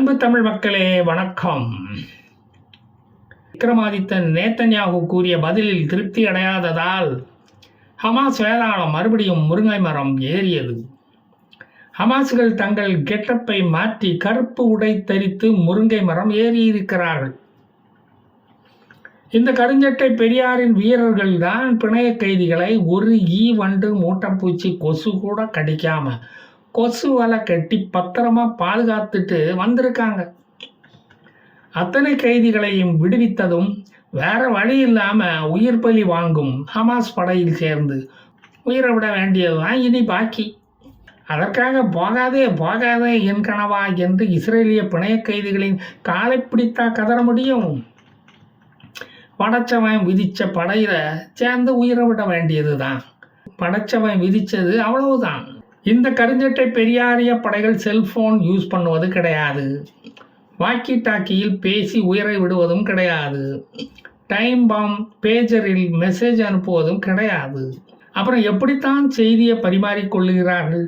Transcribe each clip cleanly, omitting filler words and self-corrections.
அன்பு தமிழ் மக்களே வணக்கம். விக்ரமாதித்தன் நேத்தன்யாகு கூறிய பதிலில் திருப்தி அடையாததால் ஹமாஸ் வேதாளம் மறுபடியும் முருங்கை மரம் ஏறியது. ஹமாஸ்கள் தங்கள் கெட்டப்பை மாற்றி கருப்பு உடை தரித்து முருங்கை மரம் ஏறியிருக்கிறார்கள். இந்த கருஞ்சட்டை பெரியாரின் வீரர்கள் தான் பிணைய கைதிகளை ஒரு வண்டு மூட்டைப்பூச்சி கொசு கூட கடிக்காம கொசு வலை கட்டி பத்திரமா பாதுகாத்துட்டு வந்திருக்காங்க. அத்தனை கைதிகளையும் விடுவித்ததும் வேற வழி இல்லாம உயிர் பலி வாங்கும் ஹமாஸ் படையில் சேர்ந்து உயிரை விட வேண்டியதுதான் இனி பாக்கி. அதற்காக போகாதே போகாதே என் கனவா என்று இஸ்ரேலிய பிணைய கைதிகளின் காலை பிடித்தா கதற முடியும்? படைச்சவன் விதிச்ச படையில சேர்ந்து உயிரை விட வேண்டியது தான். படைச்சவன் விதிச்சது அவ்வளவுதான். இந்த கருஞ்சட்டை பெரியாரிய படைகள் செல்போன் யூஸ் பண்ணுவது கிடையாது. வாக்கி டாக்கியில் பேசி உயிரை விடுவதும் கிடையாது. டைம் பாம் பேஜரில் மெசேஜ் அனுப்புவதும் கிடையாது. அப்புறம் எப்படித்தான் செய்தியை பரிமாறிக்கொள்ளுகிறார்கள்?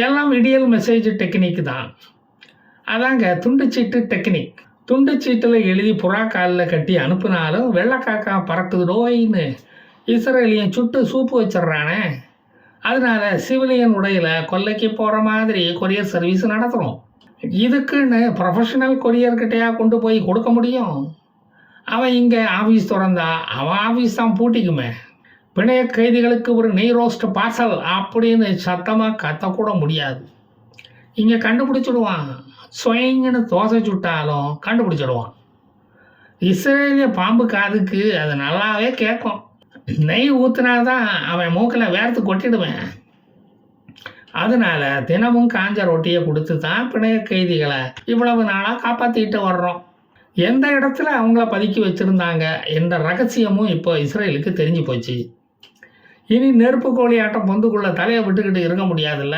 எல்லாம் விடியல் மெசேஜ் டெக்னிக் தான். அதாங்க துண்டுச்சீட்டு டெக்னிக். துண்டுச்சீட்டில் எழுதி புறா காலில் கட்டி அனுப்புனாலும் வெள்ளைக்காக்கா பறக்குதுடோயின்னு இஸ்ரேலியன் சுட்டு சூப்பு வச்சிட்றானே. அதனால சிவிலியன் உடையில் கொல்லைக்கு போகிற மாதிரி கொரியர் சர்வீஸ் நடத்துகிறோம். இதுக்குன்னு ப்ரொஃபஷனல் கொரியர்கிட்டையா கொண்டு போய் கொடுக்க முடியும்? அவன் இங்கே ஆஃபீஸ் திறந்தா அவன் ஆஃபீஸ் தான் பூட்டிக்குமே. பிணைய கைதிகளுக்கு ஒரு நெய் ரோஸ்ட் பார்சல் அப்படின்னு சத்தமாக கத்தக்கூட முடியாது. இங்கே கண்டுபிடிச்சிடுவான். ஸ்வயங்கன்னு தோசை சுட்டாலும் கண்டுபிடிச்சிடுவான். இஸ்ரேலிய பாம்பு காதுக்கு அது நல்லாவே கேட்கும். நெய் ஊற்றுனாதான் அவன் மூக்கில் வேர்த்து கொட்டிடுவேன். அதனால தினமும் காஞ்ச ரொட்டியை கொடுத்து தான் பிணைய கைதிகளை இவ்வளவு நாளாக காப்பாற்றிட்டு வர்றோம். எந்த இடத்துல அவங்கள பதுக்கி வச்சுருந்தாங்க என்ற ரகசியமும் இப்போ இஸ்ரேலுக்கு தெரிஞ்சு போச்சு. இனி நெருப்பு கோழி ஆட்டம் பொந்துக்குள்ளே தலையை விட்டுக்கிட்டு இருக்க முடியாதுல்ல.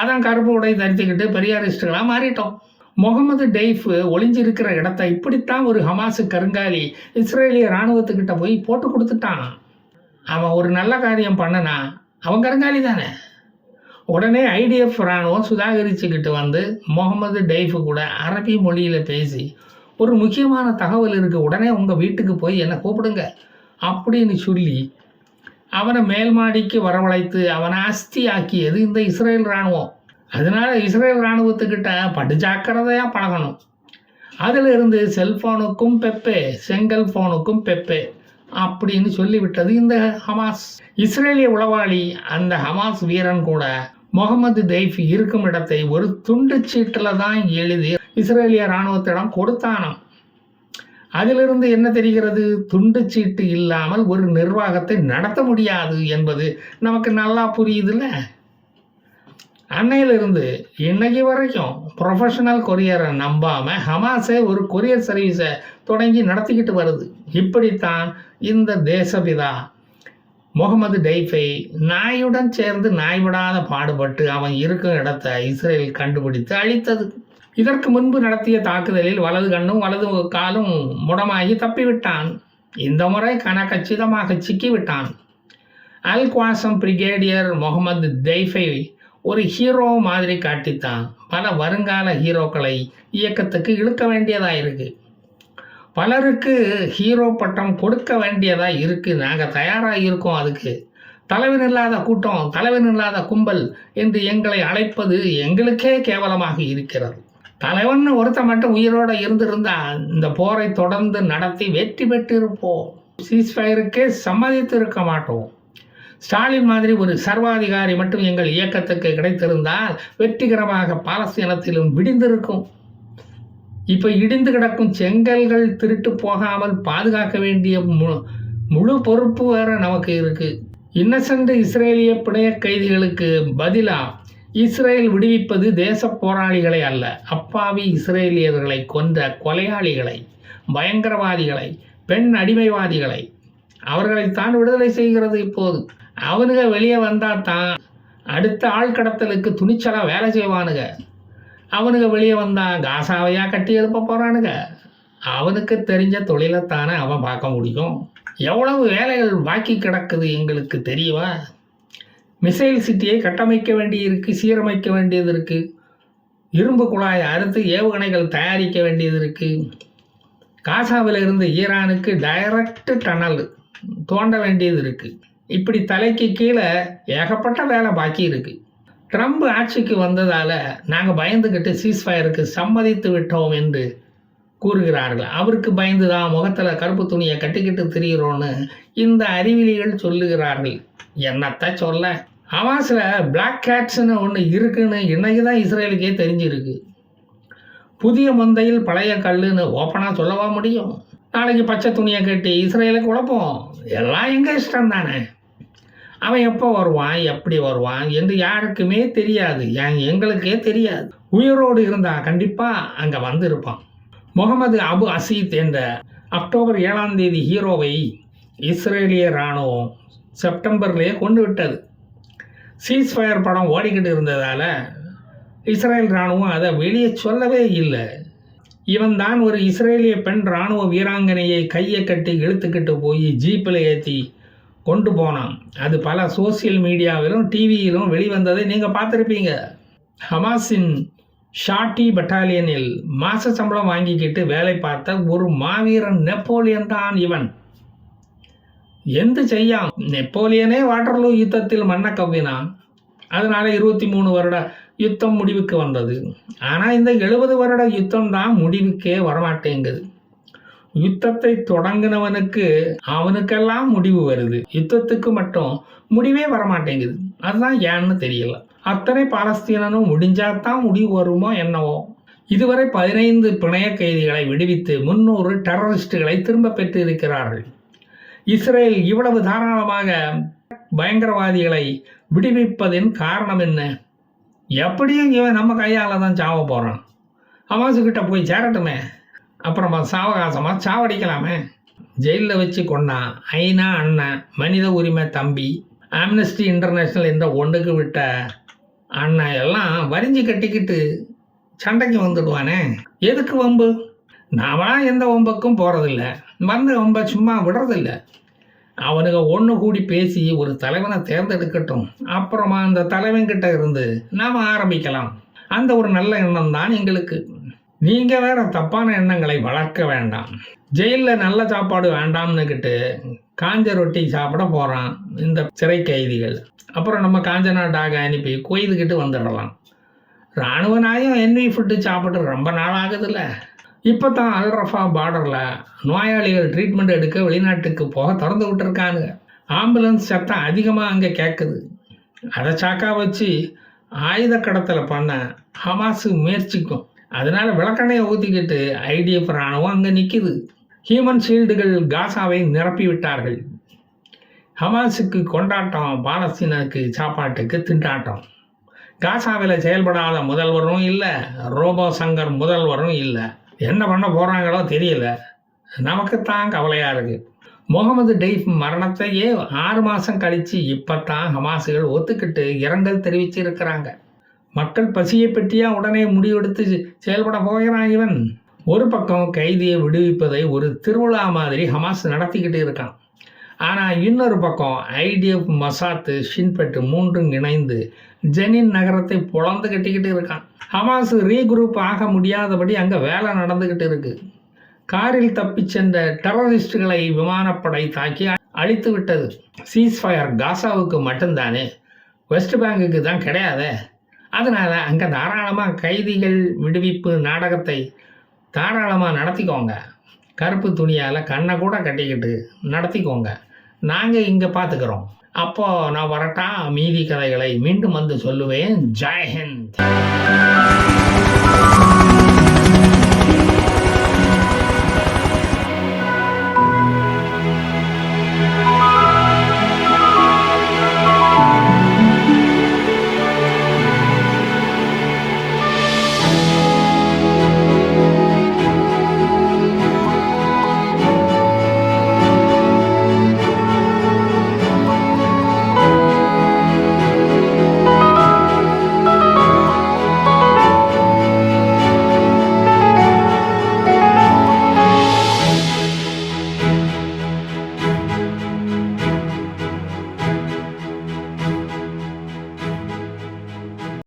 அதான் கருப்பு உடை தரித்துக்கிட்டு பெரியாரிஸ்டுகளாக மாறிட்டோம். முகமது டெய்ஃப் ஒளிஞ்சிருக்கிற இடத்த இப்படித்தான் ஒரு ஹமாஸு கருங்காலி இஸ்ரேலிய இராணுவத்துக்கிட்ட போய் போட்டு கொடுத்துட்டான். அவன் ஒரு நல்ல காரியம் பண்ணனா அவன் கருங்காலி தானே. உடனே ஐடிஎஃப் இராணுவம் சுதாகரிச்சுக்கிட்டு வந்து முகமது டெய்ஃபு கூட அரபி மொழியில் பேசி ஒரு முக்கியமான தகவல் இருக்குது, உடனே உங்கள் வீட்டுக்கு போய் என்னை கூப்பிடுங்க அப்படின்னு சொல்லி அவனை மேல் மாடிக்கு வரவழைத்து அவனை அஸ்தி ஆக்கியது இந்த இஸ்ரேல் இராணுவம். அதனால இஸ்ரேல் இராணுவத்துக்கிட்ட படு ஜாக்கிரதையாக பழகணும். அதிலிருந்து செல்ஃபோனுக்கும் பெப்பே, செங்கல் ஃபோனுக்கும் பெப்பே அப்படின்னு சொல்லிவிட்டது இந்த ஹமாஸ். இஸ்ரேலிய உளவாளி அந்த ஹமாஸ் வீரன் கூட முகமது டெய்ஃப் இருக்கும் இடத்தை ஒரு துண்டு சீட்டில் தான் எழுதி இஸ்ரேலிய இராணுவத்திடம் கொடுத்தானாம். அதிலிருந்து என்ன தெரிகிறது? துண்டு சீட்டு இல்லாமல் ஒரு நிர்வாகத்தை நடத்த முடியாது என்பது நமக்கு நல்லா புரியுதுல்ல. அன்னையிலிருந்து இன்னைக்கு வரைக்கும் ப்ரொஃபஷனல் கொரியரை நம்பாமல் ஹமாஸே ஒரு கொரியர் சர்வீஸை தொடங்கி நடத்திக்கிட்டு வருது. இப்படித்தான் இந்த தேசபிதா முகமது டெய்ஃபை நாயுடன் சேர்ந்து நாய்விடாத பாடுபட்டு அவன் இருக்கும் இடத்தை இஸ்ரேல் கண்டுபிடித்து அழித்தது. இதற்கு முன்பு நடத்திய தாக்குதலில் வலது கண்ணும் வலது காலும் முடமாகி தப்பிவிட்டான். இந்த முறை கச்சிதமாக சிக்கிவிட்டான். அல் குவாசம் பிரிகேடியர் முகமது டெய்ஃபை ஒரு ஹீரோ மாதிரி காட்டித்தான் பல வருங்கால ஹீரோக்களை இயக்கத்துக்கு இழுக்க வேண்டியதாக இருக்குது. பலருக்கு ஹீரோ பட்டம் கொடுக்க வேண்டியதாக இருக்குது. நாங்கள் தயாராக இருக்கோம். அதுக்கு தலைவன் இல்லாத கூட்டம், தலைவன் இல்லாத கும்பல் என்று எங்களை அழைப்பது எங்களுக்கே கேவலமாக இருக்கிறது. தலைவன் ஒருத்த மட்டும் உயிரோடு இருந்திருந்தா இந்த போரை தொடர்ந்து நடத்தி வெற்றி பெற்றிருப்போம். சீஸ்ஃபயருக்கே சம்மதித்து இருக்க மாட்டோம். ஸ்டாலின் மாதிரி ஒரு சர்வாதிகாரி மட்டும் எங்கள் இயக்கத்துக்கு கிடைத்திருந்தால் வெற்றிகரமாக பாலஸ்தீனத்திலும் விடிந்திருக்கும். இப்போ இடிந்து கிடக்கும் செங்கல்கள் திருட்டு போகாமல் பாதுகாக்க வேண்டிய முழு பொறுப்பு வேற நமக்கு இருக்கு. இன்னசென்ட் இஸ்ரேலிய பிணைய கைதிகளுக்கு பதிலாக இஸ்ரேல் விடுவிப்பது தேச போராளிகளை அல்ல, அப்பாவி இஸ்ரேலியர்களை கொன்ற கொலையாளிகளை, பயங்கரவாதிகளை, பெண் அடிமைவாதிகளை, அவர்களைத்தான் விடுதலை செய்கிறது. இப்போது அவனுங்க வெளியே வந்தால் தான் அடுத்த ஆள் கடத்தலுக்கு துணிச்சலாக வேலை செய்வானுங்க. அவனுங்க வெளியே வந்தால் காசாவையாக கட்டி எழுப்ப போகிறானுங்க. அவனுக்கு தெரிஞ்ச தொழிலைத்தானே அவன் பார்க்க முடியும். எவ்வளவு வேலைகள் பாக்கி கிடக்குது எங்களுக்கு தெரியுமா? மிசைல் சிட்டியை கட்டமைக்க வேண்டியிருக்கு, சீரமைக்க வேண்டியது இருக்குது. இரும்பு குழாயை அறுத்து ஏவுகணைகள் தயாரிக்க வேண்டியது இருக்குது. காசாவில் இருந்து ஈரானுக்கு டைரக்ட் டனல் தோண்ட வேண்டியது இருக்குது. இப்படி தலைக்கு கீழே ஏகப்பட்ட வேலை பாக்கி இருக்குது. ட்ரம்ப் ஆட்சிக்கு வந்ததால் நாங்கள் பயந்துக்கிட்டு சீஸ்ஃபயருக்கு சம்மதித்து விட்டோம் என்று கூறுகிறார்கள். அவருக்கு பயந்து தான் முகத்தில் கருப்பு துணியை கட்டிக்கிட்டு திரிகிறோன்னு இந்த அறிவிலிகள் சொல்லுகிறார்கள். என்னத்தை சொல்ல, ஹமாஸில் பிளாக் கேட்ஸ்னு ஒன்று இருக்குன்னு இன்னைக்கு தான் இஸ்ரேலுக்கே தெரிஞ்சிருக்கு. புதிய மந்தையில் பழைய கல்லுன்னு ஓப்பனாக சொல்லவா முடியும்? நாளைக்கு பச்சை துணியை கட்டி இஸ்ரேலுக்கு குழப்பம். எல்லாம் எங்கள் இஷ்டம் தானே. அவன் எப்போ வருவான், எப்படி வருவான் என்று யாருக்குமே தெரியாது. எங்களுக்கே தெரியாது. உயிரோடு இருந்தால் கண்டிப்பாக அங்கே வந்திருப்பான். முகமது அபு அசீத் என்ற அக்டோபர் 7ஆம் தேதி ஹீரோவை இஸ்ரேலிய இராணுவம் செப்டம்பர்லேயே கொண்டு விட்டது. சீஸ்ஃபயர் படம் ஓடிக்கிட்டு இருந்ததால் இஸ்ரேல் இராணுவம் அதை வெளியே சொல்லவே இல்லை. இவன் தான் ஒரு இஸ்ரேலிய பெண் இராணுவ வீராங்கனையை கையை கட்டி இழுத்துக்கிட்டு போய் ஜீப்பில் ஏற்றி கொண்டு போனான். அது பல சோசியல் மீடியாவிலும் டிவியிலும் வெளிவந்ததை நீங்கள் பார்த்துருப்பீங்க. ஹமாஸின் ஷாட்டி பட்டாலியனில் மாச சம்பளம் வாங்கிக்கிட்டு வேலை பார்த்த ஒரு மாவீரன் நெப்போலியன் தான் இவன். எந்த செய்யாம், நெப்போலியனே வாட்டர்லூ யுத்தத்தில் மண்ணை கவ்வினான். அதனால 23 வருட யுத்தம் முடிவுக்கு வந்தது. ஆனால் இந்த 70 வருட யுத்தம் தான் முடிவுக்கே வரமாட்டேங்குது. யுத்தத்தை தொடங்கினவனுக்கு அவனுக்கெல்லாம் முடிவு வருது, யுத்தத்துக்கு மட்டும் முடிவே வரமாட்டேங்குது. அதுதான் ஏன்னு தெரியல. அத்தனை பாலஸ்தீனனும் முடிஞ்சாதான் முடிவு வருமோ என்னவோ. இதுவரை 15 பிணைய கைதிகளை விடுவித்து 300 டெரரிஸ்டுகளை திரும்ப பெற்று இருக்கிறார்கள். இஸ்ரேல் இவ்வளவு தாராளமாக பயங்கரவாதிகளை விடுவிப்பதின் காரணம் என்ன? எப்படியும் இவன் நம்ம கையால் தான் சாவ போகிறான். ஹமாஸுக்கிட்ட போய் சேரட்டுமே, அப்புறமா சாவகாசமாக சாவடிக்கலாமே. ஜெயிலில் வச்சு கொண்டா ஐநா அண்ணன், மனித உரிமை தம்பி, ஆம்னஸ்டி இன்டர்நேஷ்னல் என்ற ஒன்றுக்கு விட்ட அண்ணன் எல்லாம் வரிஞ்சு கட்டிக்கிட்டு சண்டைக்கு வந்துடுவானே. எதுக்கு வம்பு? நாமளாம் எந்த வம்புக்கும் போகிறதில்ல, வந்த வம்பை சும்மா விடுறதில்ல. அவனுங்க ஒன்று கூடி பேசி ஒரு தலைவனை தேர்ந்தெடுக்கட்டும், அப்புறமா அந்த தலைவன்கிட்ட இருந்து நாம் ஆரம்பிக்கலாம். அந்த ஒரு நல்ல எண்ணம் தான் எங்களுக்கு. நீங்கள் வேற தப்பான எண்ணங்களை வளர்க்க வேண்டாம். ஜெயிலில் நல்ல சாப்பாடு வேண்டாம்னுக்கிட்டு காஞ்ச ரொட்டி சாப்பிட போகிறான் இந்த சிறை கைதிகள். அப்புறம் நம்ம காஞ்சனா டாக அனுப்பி கொய்துக்கிட்டு வந்துடலாம். இராணுவ நாயம் என்வி ஃபுட்டு சாப்பிட்டு ரொம்ப நாள் ஆகுதுல்ல. இப்போ தான் அல்ரஃபா பார்டரில் நோயாளிகள் ட்ரீட்மெண்ட் எடுக்க வெளிநாட்டுக்கு போக திறந்து விட்டுருக்கானுங்க. ஆம்புலன்ஸ் சத்தம் அதிகமாக அங்கே கேட்குது. அதை சாக்கா வச்சு ஆயுத கடத்தலை பண்ண ஹமாஸு முயற்சிக்கும். அதனால் விளக்கெண்ணையை ஊற்றிக்கிட்டு ஐடிஎஃப் இராணுவம் அங்கே நிற்கிது. ஹியூமன் ஷீல்டுகள் காசாவை நிரப்பி விட்டார்கள். ஹமாஸுக்கு கொண்டாட்டம், பாலஸ்தீனுக்கு சாப்பாட்டுக்கு திண்டாட்டம். காசாவில் செயல்படாத முதல்வரும் இல்லை, ரோபோ சங்கர் முதல்வரும் இல்லை. என்ன பண்ண போகிறாங்களோ தெரியல. நமக்குத்தான் கவலையாக இருக்குது. முகமது டெய்ஃப் மரணத்தையே 6 மாதம் கழித்து இப்போ தான் ஹமாஸுகள் ஒத்துக்கிட்டு இரங்கல் தெரிவிச்சிருக்கிறாங்க. மக்கள் பசியை பற்றியா உடனே முடிவெடுத்து செயல்பட போகிறான் இவன். ஒரு பக்கம் கைதியை விடுவிப்பதை ஒரு திருவிழா மாதிரி ஹமாஸ் நடத்திக்கிட்டு இருக்கான். ஆனால் இன்னொரு பக்கம் ஐடிஎஃப், மசாத்து, ஷின்பெட் மூன்றும் இணைந்து ஜெனின் நகரத்தை பொழந்து கட்டிக்கிட்டு இருக்கான். ஹமாஸ் ரீகுரூப் ஆக முடியாதபடி அங்கே வேலை நடந்துக்கிட்டு இருக்கு. காரில் தப்பி சென்ற டெரரிஸ்டுகளை விமானப்படை தாக்கி அழித்து விட்டது. சீஸ்ஃபயர் காசாவுக்கு மட்டும்தானே, வெஸ்ட் பேங்குக்கு தான் கிடையாதே. அதனால் அங்கே தாராளமாக கைதிகள் விடுவிப்பு நாடகத்தை தாராளமாக நடத்திக்கோங்க. கருப்பு துணியால் கண்ணை கூட கட்டிக்கிட்டு நடத்திக்கோங்க. நாங்கள் இங்கே பார்த்துக்கிறோம். அப்போது நான் வரட்டா, மீதி கதைகளை மீண்டும் வந்து சொல்லுவேன். ஜெய் ஹிந்த்.